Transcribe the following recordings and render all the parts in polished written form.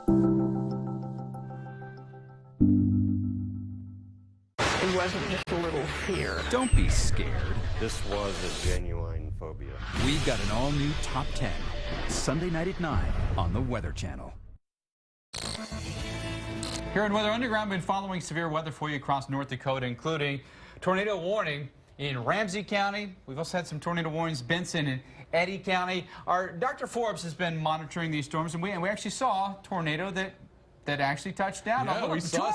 It wasn't just a little fear. Don't be scared. This was a genuine phobia. We've got an all-new Top 10, Sunday night at 9 on the Weather Channel. Here in Weather Underground, we've been following severe weather for you across North Dakota, including tornado warning in Ramsey County. We've also had some tornado warnings, Benson and Eddy County. Our Dr. Forbes has been monitoring these storms, and we actually saw a tornado that actually touched down. Yeah, we saw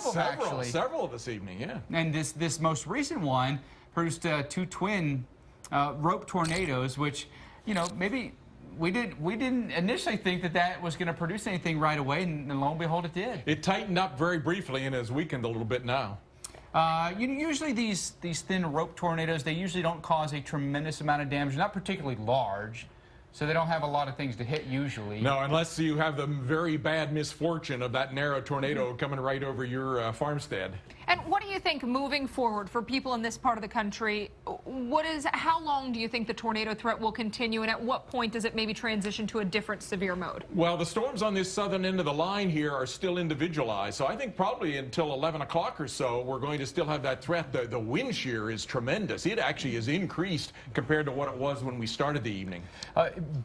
several this evening, yeah. And this most recent one produced two twin rope tornadoes, which, you know, maybe we didn't initially think that was going to produce anything right away, and lo and behold, it did. It tightened up very briefly and has weakened a little bit now. Usually these thin rope tornadoes, they usually don't cause a tremendous amount of damage, not particularly large. So they don't have a lot of things to hit usually. No, unless you have the very bad misfortune of that narrow tornado coming right over your farmstead. And what do you think moving forward for people in this part of the country? How long do you think the tornado threat will continue, and at what point does it maybe transition to a different severe mode? Well, the storms on this southern end of the line here are still individualized, so I think probably until 11 o'clock or so we're going to still have that threat. The wind shear is tremendous. It actually has increased compared to what it was when we started the evening.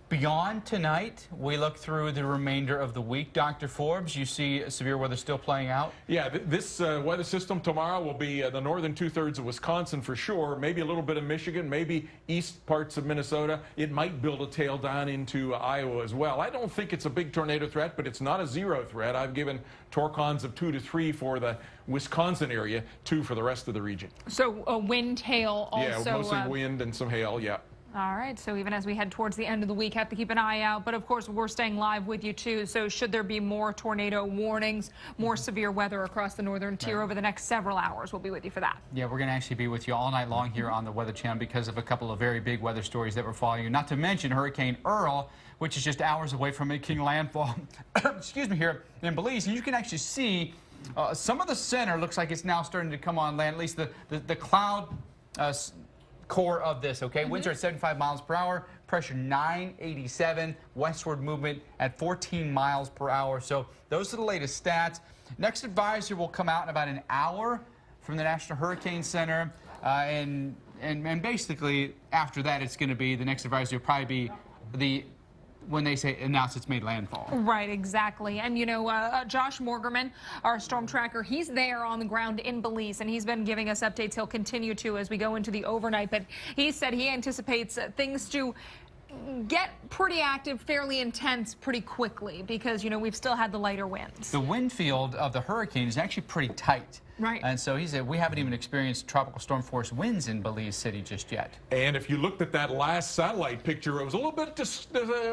Beyond tonight, we look through the remainder of the week. Dr. Forbes, you see severe weather still playing out? Yeah, this weather system tomorrow will be the northern two-thirds of Wisconsin for sure, maybe a little bit of Michigan, maybe east parts of Minnesota. It might build a tail down into Iowa as well. I don't think it's a big tornado threat, but it's not a zero threat. I've given torcons of 2 to 3 for the Wisconsin area, 2 for the rest of the region. So a wind, hail also. Yeah, mostly wind and some hail, yeah. All right, so even as we head towards the end of the week, have to keep an eye out. But of course, we're staying live with you too. So should there be more tornado warnings, more severe weather across the northern tier over the next several hours, we'll be with you for that. Yeah, we're going to actually be with you all night long here on the Weather Channel because of a couple of very big weather stories that we're following you. Not to mention Hurricane Earl, which is just hours away from making landfall. Excuse me, here in Belize. And you can actually see some of the center looks like it's now starting to come on land, at least the cloud core of this, okay? Winds are at 75 miles per hour, pressure 987, westward movement at 14 miles per hour. So those are the latest stats. Next advisory will come out in about an hour from the National Hurricane Center. And basically after that, it's going to be, the next advisory will probably be when they say announce it's made landfall. Right, exactly. And you know, Josh Morgerman, our storm tracker, he's there on the ground in Belize, and he's been giving us updates. He'll continue to as we go into the overnight, but he said he anticipates things to get pretty active, fairly intense pretty quickly because, you know, we've still had the lighter winds. The wind field of the hurricane is actually pretty tight. Right. And so he said we haven't even experienced tropical storm force winds in Belize City just yet. And if you looked at that last satellite picture, it was a little bit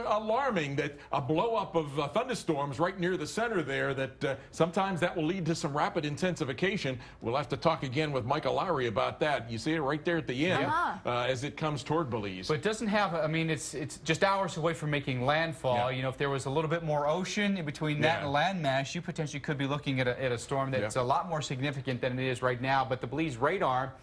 alarming that a blow up of thunderstorms right near the center there, that sometimes that will lead to some rapid intensification. We'll have to talk again with Michael Lowry about that. You see it right there at the end as it comes toward Belize. But it doesn't have, I mean, it's just hours away from making landfall. Yeah. You know, if there was a little bit more ocean in between that and landmass, you potentially could be looking at a storm that's a lot more significant than it is right now. But the Belize radar,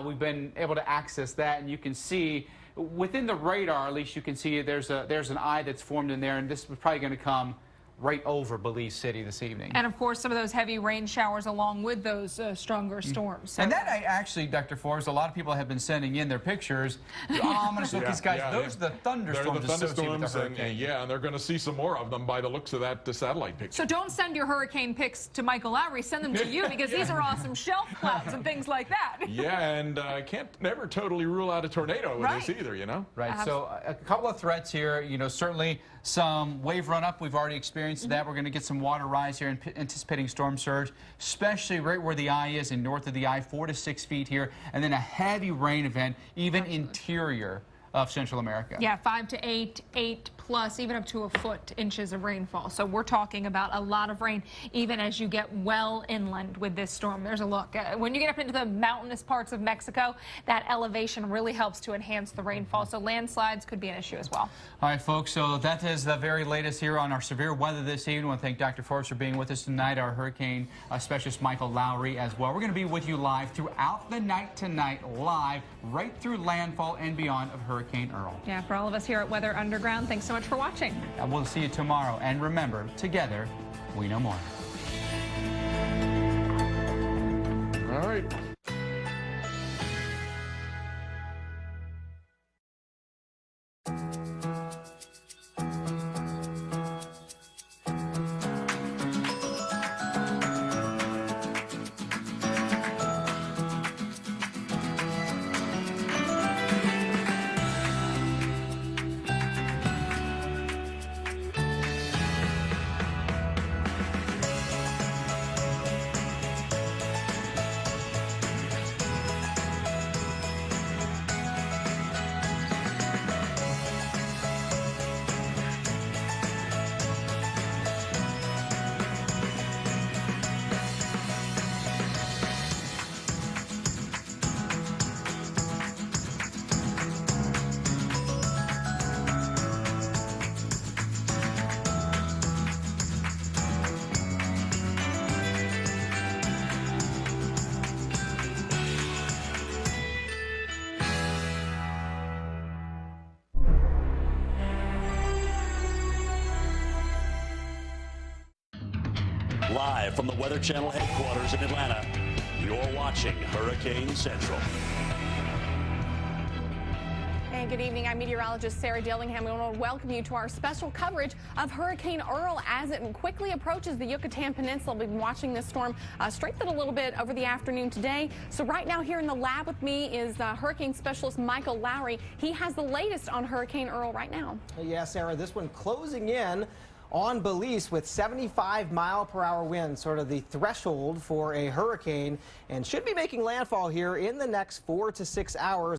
we've been able to access that, and you can see within the radar, at least you can see there's an eye that's formed in there, and this is probably going to come right over Belize City this evening. And of course, some of those heavy rain showers along with those stronger storms. So. And that actually, Dr. Forbes, a lot of people have been sending in their pictures. Ominous looking skies. Those are the thunderstorms associated with the hurricane. And they're going to see some more of them by the looks of that satellite picture. So don't send your hurricane pics to Michael Lowry. Send them to you because these are awesome shelf clouds and things like that. Yeah, and can't never totally rule out a tornado with this either, you know? Right. So a couple of threats here. You know, certainly some wave run up. We've already experienced that. We're going to get some water rise here, anticipating storm surge, especially right where the eye is and north of the eye, 4 to 6 feet here, and then a heavy rain event, even interior of Central America. Yeah, 5 to 8 plus, even up to a foot inches of rainfall. So we're talking about a lot of rain, even as you get well inland with this storm. There's a look. When you get up into the mountainous parts of Mexico, that elevation really helps to enhance the rainfall. So landslides could be an issue as well. All right, folks, so that is the very latest here on our severe weather this evening. I want to thank Dr. Forbes for being with us tonight, our hurricane specialist Michael Lowry as well. We're going to be with you live throughout the night tonight, live right through landfall and beyond of Hurricane Earl. Yeah, for all of us here at Weather Underground, thanks so much for watching. And we'll see you tomorrow. And remember, together, we know more. All right. Live from the Weather Channel headquarters in Atlanta, you're watching Hurricane Central. And good evening. I'm meteorologist Sarah Dillingham. We want to welcome you to our special coverage of Hurricane Earl as it quickly approaches the Yucatan Peninsula. We've been watching this storm strengthen a little bit over the afternoon today. So right now here in the lab with me is hurricane specialist Michael Lowry. He has the latest on Hurricane Earl right now. Yeah, Sarah, this one closing in on Belize with 75-mile-per-hour winds, sort of the threshold for a hurricane, and should be making landfall here in the next 4 to 6 hours.